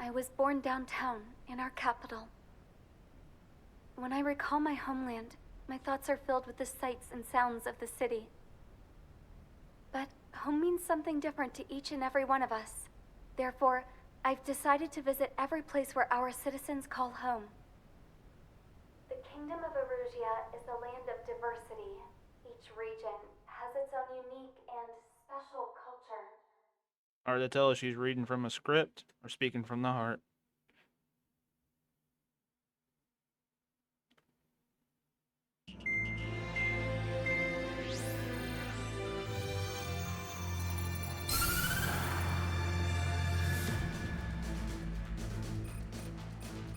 I was born downtown, in our capital. When I recall my homeland, my thoughts are filled with the sights and sounds of the city. But home means something different to each and every one of us. Therefore, I've decided to visit every place where our citizens call home. The Kingdom of Erusia is a land of diversity. Each region has its own unique and special culture. Hard to tell if she's reading from a script or speaking from the heart.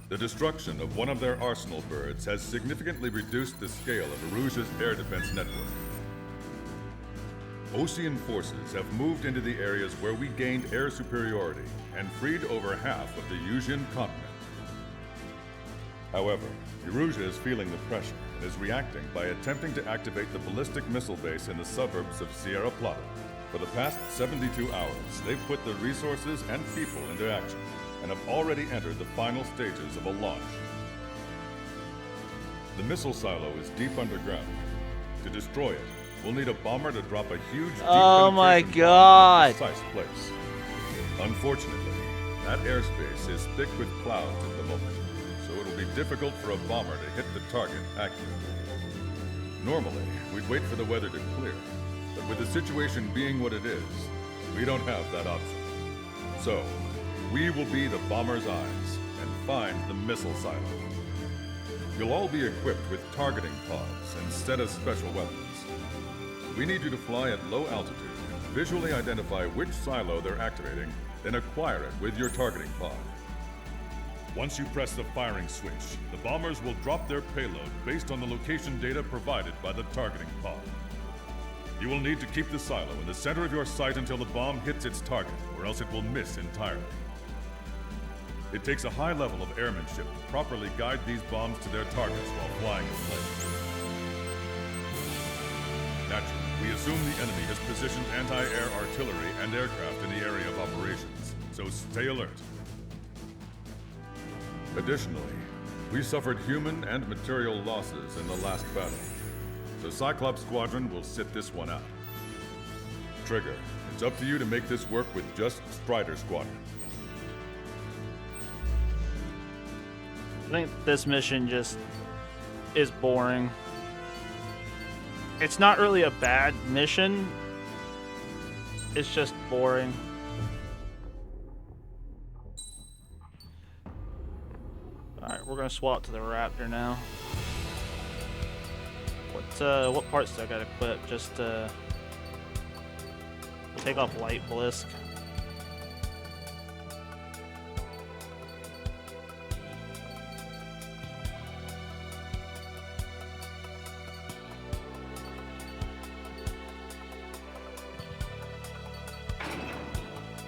The destruction of one of their arsenal birds has significantly reduced the scale of Erusia's air defense network. Osean forces have moved into the areas where we gained air superiority and freed over half of the Yusian continent. However, Erusia is feeling the pressure and is reacting by attempting to activate the ballistic missile base in the suburbs of Sierra Plata. For the past 72 hours, they've put the resources and people into action and have already entered the final stages of a launch. The missile silo is deep underground. To destroy it, we'll need a bomber to drop a huge deep Oh my penetration God. bomb in a precise place. Unfortunately, that airspace is thick with clouds at the moment, so it'll be difficult for a bomber to hit the target accurately. Normally, we'd wait for the weather to clear, but with the situation being what it is, we don't have that option. So, we will be the bomber's eyes and find the missile silo. You'll all be equipped with targeting pods instead of special weapons. We need you to fly at low altitude, visually identify which silo they're activating, then acquire it with your targeting pod. Once you press the firing switch, the bombers will drop their payload based on the location data provided by the targeting pod. You will need to keep the silo in the center of your sight until the bomb hits its target, or else it will miss entirely. It takes a high level of airmanship to properly guide these bombs to their targets while flying in place. Naturally, we assume the enemy has positioned anti-air artillery and aircraft in the area of operations, so stay alert. Additionally, we suffered human and material losses in the last battle, so Cyclops Squadron will sit this one out. Trigger, it's up to you to make this work with just Strider Squadron. I think this mission just is boring. It's not really a bad mission. It's just boring. Alright, we're gonna swap to the Raptor now. What parts do I gotta equip? Just take off Light Blisk.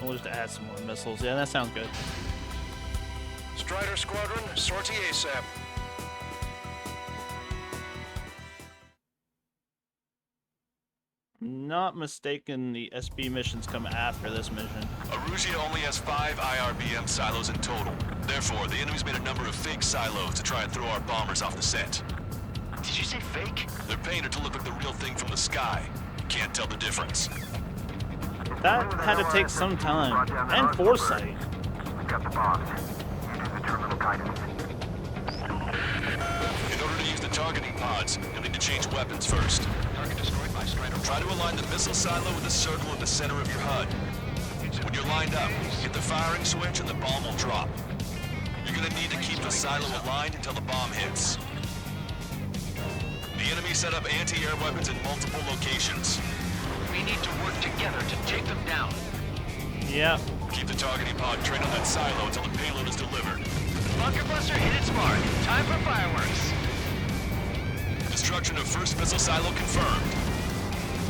We'll just add some more missiles. Yeah, that sounds good. Strider Squadron, sortie ASAP. Not mistaken, the SB missions come after this mission. Erusia only has 5 IRBM silos in total. Therefore, the enemy's made a number of fake silos to try and throw our bombers off the scent. Did you say fake? They're painted to look like the real thing from the sky. You can't tell the difference. That had to take some time and foresight. We got the bombs. Use the terminal guidance. In order to use the targeting pods, you'll need to change weapons first. Target destroyed by Strider. Try to align the missile silo with the circle at the center of your HUD. When you're lined up, hit the firing switch and the bomb will drop. You're gonna need to keep the silo aligned until the bomb hits. The enemy set up anti-air weapons in multiple locations. We need to work together to take them down. Yeah. Keep the targeting pod trained on that silo until the payload is delivered. Bunker Buster hit its mark. Time for fireworks. Destruction of first missile silo confirmed.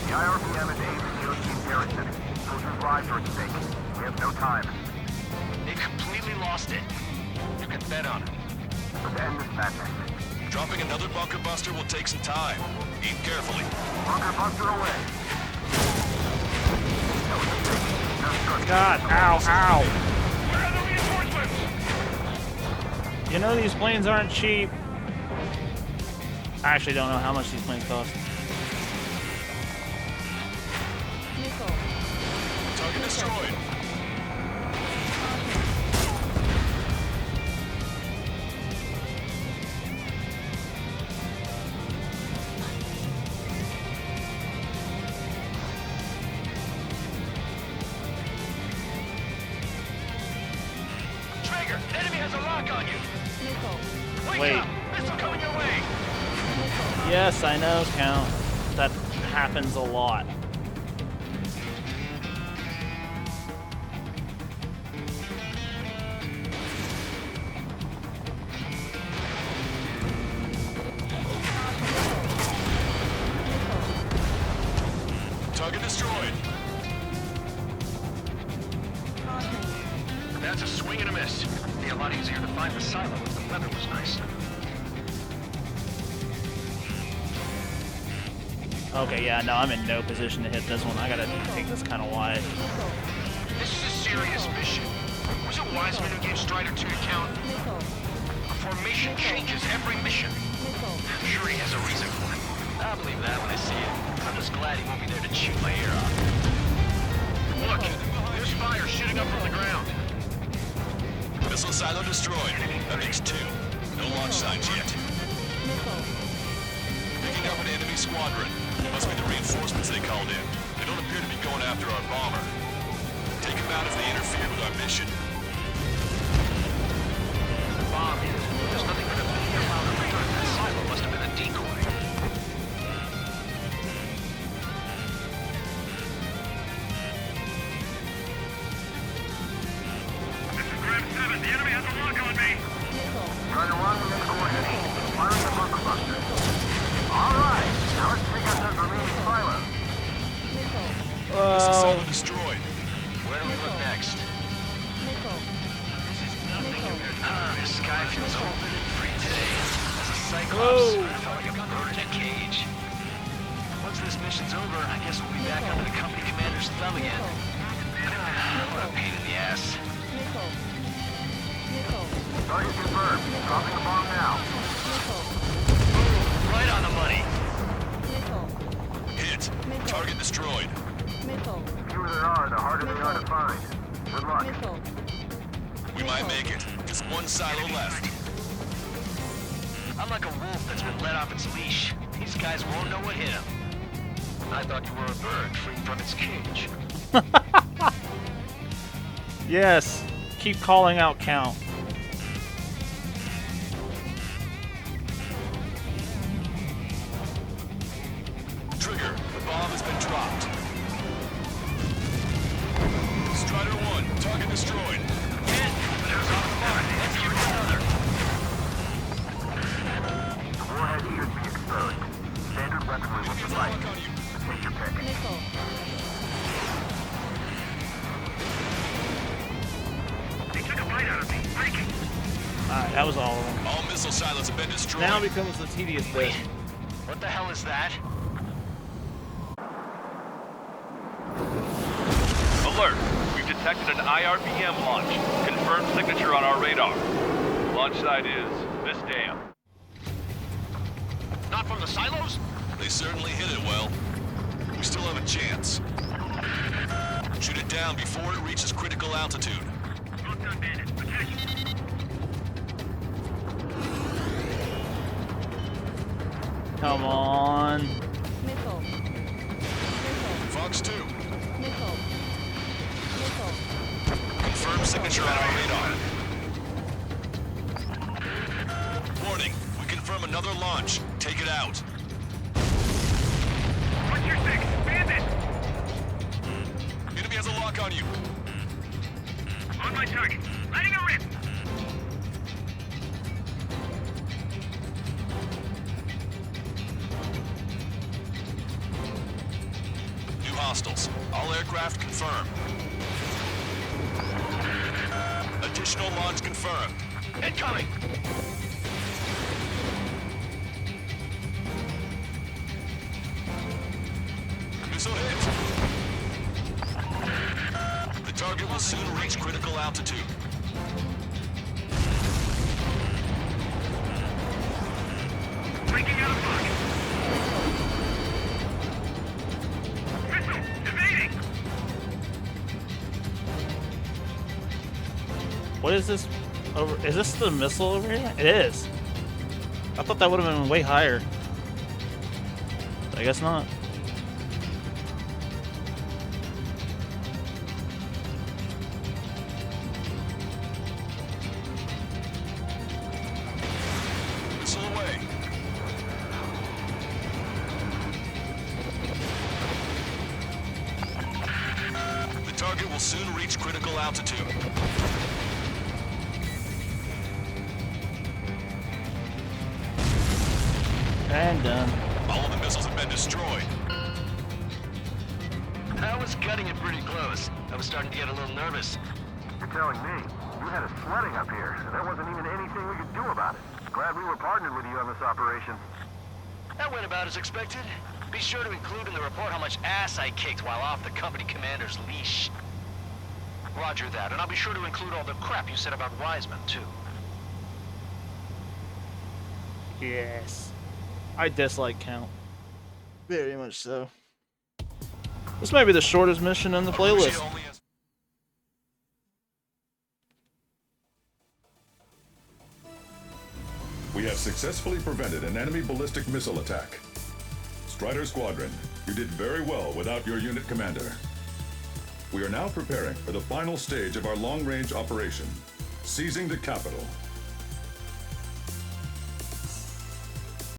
The IRBM is aimed at European garrison. Soldiers' lives are at stake. We have no time. They completely lost it. You can bet on it. Let's end this madness. Dropping another bunker buster will take some time. Aim carefully. Bunker Buster away. God, ow, ow. Where are the reinforcements? You know these planes aren't cheap. I actually don't know how much these planes cost. Target destroyed. Traeger, enemy has a lock on you. Wake Wait. up! Missile coming your way. Yes, I know, Count. That happens a lot. Target destroyed. That's a swing and a miss. It'd be a lot easier to find the silo if the weather was nice. Okay, yeah, no, I'm in no position to hit this one. I gotta take this kind of wide. This is a serious mission. Was it Wiseman who gave Strider 2 to count? A formation changes every mission. I'm sure he has a reason for it. I'll believe that when I see it. I'm just glad he won't be there to chew my ear off. Look, there's fire shooting up from the ground. Missile silo destroyed. That makes 2. No launch signs yet. Picking up an enemy squadron. Must be the reinforcements they called in. They don't appear to be going after our bomber. Take them out if they interfere with our mission. The bomb here. There's nothing but a million around the radar. That silo must have been a decoy. This is Grab 7. The enemy has a lock on me. Strider 1, make coordinate. Firing the bunker buster. All right, now let's take out those remaining silos. Missile silo destroyed. Where do we look next? This is nothing compared to the sky feels open and free today. As a Cyclops, Whoa. I felt like a bird in a cage. Once this mission's over, I guess we'll be back under the company commander's thumb again. What a pain in the ass. Target confirmed. Dropping the bomb now. Right on the money. Hit. Target destroyed. The fewer there are, the harder they are to find. Good luck. We might make it. Just one silo left. I'm like a wolf that's been let off its leash. These guys won't know what hit him. I thought you were a bird free from its cage. Yes, keep calling out Count. Trigger, the bomb has been dropped. Strider 1, target destroyed. Hit! But who's on the mark? Let's give it another. The warhead should be exposed. Standard weaponry will suffice. Lock on you. Take your pick. They took a bite out of me. Breaking. Alright, that was all of them. All missile silos have been destroyed. Now becomes the tedious bit. What the hell is that? Alert! We've detected an IRBM launch. Confirmed signature on our radar. Launch site is this dam. Not from the silos? They certainly hit it well. We still have a chance. Shoot it down before it reaches critical altitude. Not done, Bandit. Attention. Come on. Fox 2. Confirmed signature on our radar. Warning, we confirm another launch. Take it out. What's your six? Bandit! Enemy has a lock on you. On my target. Letting a rip. New hostiles. All aircraft confirmed. Additional launch confirmed. Incoming! Missile hit. The target will soon reach critical altitude. breaking out of pocket. Missile! Evading! What is this? Over? Is this the missile over here? It is. I thought that would have been way higher. I guess not. Missile away. The target will soon reach critical altitude. And done. All of the missiles have been destroyed. I was cutting it pretty close. I was starting to get a little nervous. You're telling me you had us sweating up here, and there wasn't even anything we could do about it. Glad we were partnered with you on this operation. That went about as expected. Be sure to include in the report how much ass I kicked while off the company commander's leash. Roger that, and I'll be sure to include all the crap you said about Wiseman, too. Yes. I dislike Count. Very much so. This might be the shortest mission in the playlist. Aruji only has- We have successfully prevented an enemy ballistic missile attack. Strider Squadron, you did very well without your unit commander. We are now preparing for the final stage of our long-range operation, seizing the capital.